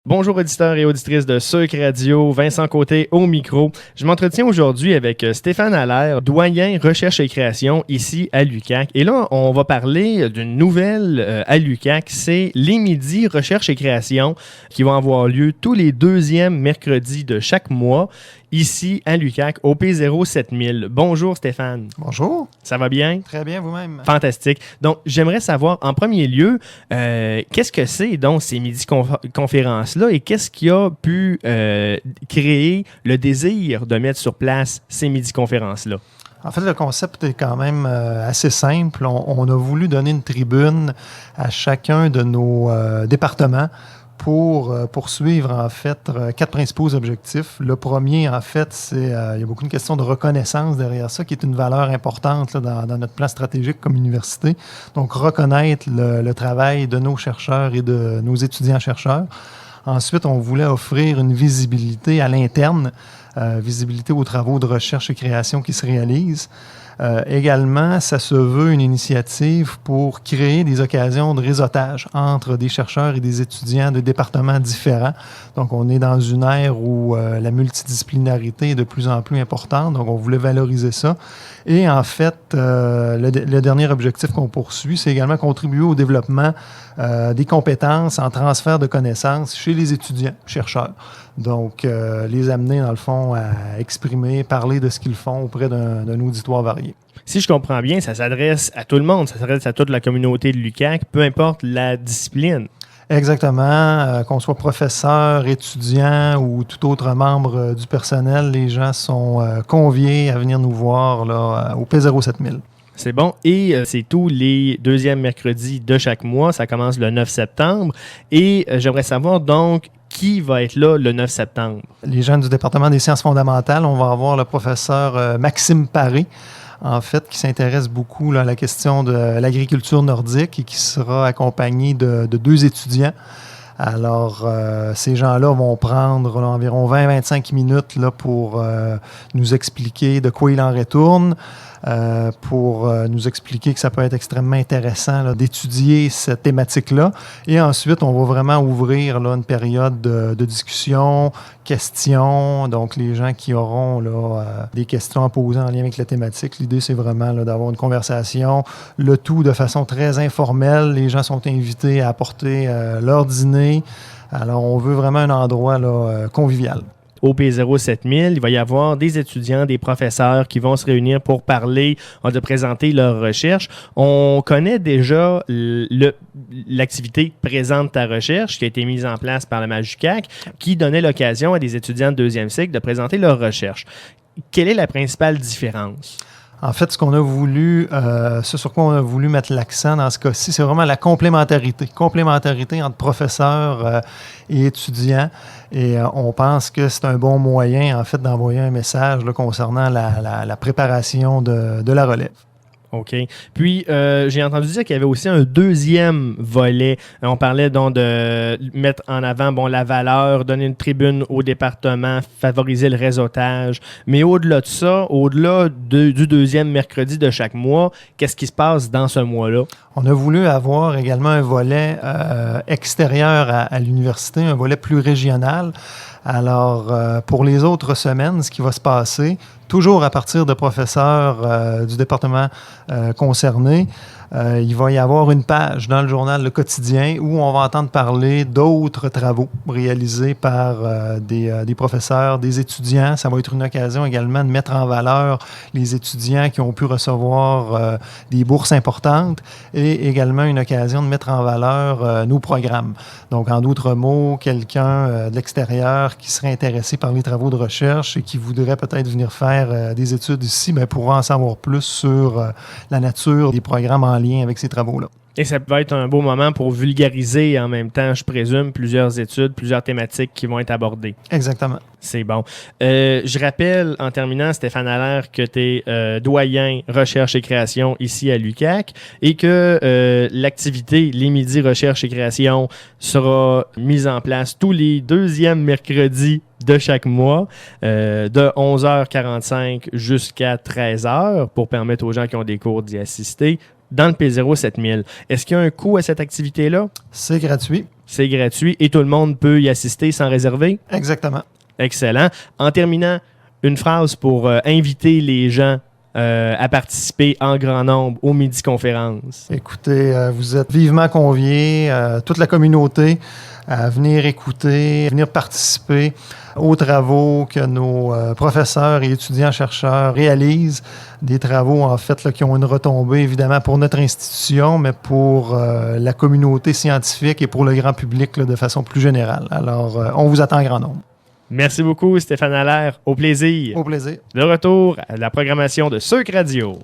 Bonjour auditeurs et auditrices de Sucre Radio, Vincent Côté au micro. Je m'entretiens aujourd'hui avec Stéphane Allaire, doyen recherche et création ici à l'UQAC. Et là, on va parler d'une nouvelle à l'UQAC, c'est les midis recherche et création qui vont avoir lieu tous les deuxièmes mercredis de chaque mois ici à l'UQAC au P07000. Bonjour Stéphane. Bonjour. Ça va bien? Très bien, vous-même. Fantastique. Donc, j'aimerais savoir, en premier lieu, qu'est-ce que c'est donc ces midi-conférences-là et qu'est-ce qui a pu créer le désir de mettre sur place ces midi-conférences-là? En fait, le concept est quand même assez simple. On a voulu donner une tribune à chacun de nos départements pour poursuivre, en fait, quatre principaux objectifs. Le premier, en fait, c'est il y a beaucoup de questions de reconnaissance derrière ça, qui est une valeur importante là, dans notre plan stratégique comme université. Donc, reconnaître le travail de nos chercheurs et de nos étudiants-chercheurs. Ensuite, on voulait offrir une visibilité à l'interne, visibilité aux travaux de recherche et création qui se réalisent. Également, ça se veut une initiative pour créer des occasions de réseautage entre des chercheurs et des étudiants de départements différents. Donc, on est dans une ère où la multidisciplinarité est de plus en plus importante, donc on voulait valoriser ça. Et en fait, le dernier objectif qu'on poursuit, c'est également contribuer au développement des compétences en transfert de connaissances chez les étudiants, chercheurs. Donc, les amener, dans le fond, à exprimer, parler de ce qu'ils font auprès d'un auditoire varié. Si je comprends bien, ça s'adresse à tout le monde, ça s'adresse à toute la communauté de l'UQAC, peu importe la discipline. Exactement. Qu'on soit professeur, étudiant ou tout autre membre du personnel, les gens sont conviés à venir nous voir là, au P07000. C'est bon. Et c'est tous les deuxièmes mercredis de chaque mois. Ça commence le 9 septembre. Et j'aimerais savoir donc qui va être là le 9 septembre. Les gens du département des sciences fondamentales, on va avoir le professeur Maxime Paré, en fait, qui s'intéresse beaucoup là, à la question de l'agriculture nordique et qui sera accompagné de deux étudiants. Alors, ces gens-là vont prendre là, environ 20-25 minutes là, pour nous expliquer de quoi il en retourne, pour nous expliquer que ça peut être extrêmement intéressant là, d'étudier cette thématique-là. Et ensuite, on va vraiment ouvrir là, une période de discussion, questions. Donc, les gens qui auront là, des questions à poser en lien avec la thématique, l'idée, c'est vraiment là, d'avoir une conversation, le tout de façon très informelle. Les gens sont invités à apporter leur dîner. Alors, on veut vraiment un endroit là, convivial. Au P07000, il va y avoir des étudiants, des professeurs qui vont se réunir pour parler, de présenter leurs recherches. On connaît déjà l'activité Présente ta recherche qui a été mise en place par la MAJUQAC qui donnait l'occasion à des étudiants de deuxième cycle de présenter leurs recherches. Quelle est la principale différence? En fait, ce qu'on a voulu, ce sur quoi on a voulu mettre l'accent dans ce cas-ci, c'est vraiment la complémentarité. Complémentarité entre professeurs et étudiants. Et on pense que c'est un bon moyen, en fait, d'envoyer un message là, concernant la préparation de la relève. OK. Puis, j'ai entendu dire qu'il y avait aussi un deuxième volet. On parlait donc de mettre en avant la valeur, donner une tribune au département, favoriser le réseautage. Mais au-delà de ça, au-delà du deuxième mercredi de chaque mois, qu'est-ce qui se passe dans ce mois-là? On a voulu avoir également un volet extérieur à l'université, un volet plus régional. Alors, pour les autres semaines, ce qui va se passer, toujours à partir de professeurs du département concerné, il va y avoir une page dans le journal Le Quotidien où on va entendre parler d'autres travaux réalisés par des professeurs, des étudiants. Ça va être une occasion également de mettre en valeur les étudiants qui ont pu recevoir des bourses importantes et également une occasion de mettre en valeur nos programmes. Donc, en d'autres mots, quelqu'un de l'extérieur qui serait intéressé par les travaux de recherche et qui voudrait peut-être venir faire des études ici, pourra en savoir plus sur la nature des programmes en lien avec ces travaux-là. Et ça va être un beau moment pour vulgariser en même temps, je présume, plusieurs études, plusieurs thématiques qui vont être abordées. Exactement. C'est bon. Je rappelle, en terminant, Stéphane Allaire, que tu es doyen recherche et création ici à l'UQAC et que l'activité Les Midis recherche et création sera mise en place tous les deuxièmes mercredis de chaque mois, de 11h45 jusqu'à 13h pour permettre aux gens qui ont des cours d'y assister dans le P07000. Est-ce qu'il y a un coût à cette activité-là? C'est gratuit. c'est gratuit et tout le monde peut y assister sans réserver. Exactement. Excellent. En terminant, une phrase pour inviter les gens à participer en grand nombre au Midi Conférence. Écoutez, vous êtes vivement conviés, toute la communauté, à venir écouter, venir participer aux travaux que nos professeurs et étudiants-chercheurs réalisent. Des travaux, en fait, là, qui ont une retombée, évidemment, pour notre institution, mais pour la communauté scientifique et pour le grand public là, de façon plus générale. Alors, on vous attend en grand nombre. Merci beaucoup, Stéphane Allaire. Au plaisir. Au plaisir. De retour à la programmation de Sucre Radio.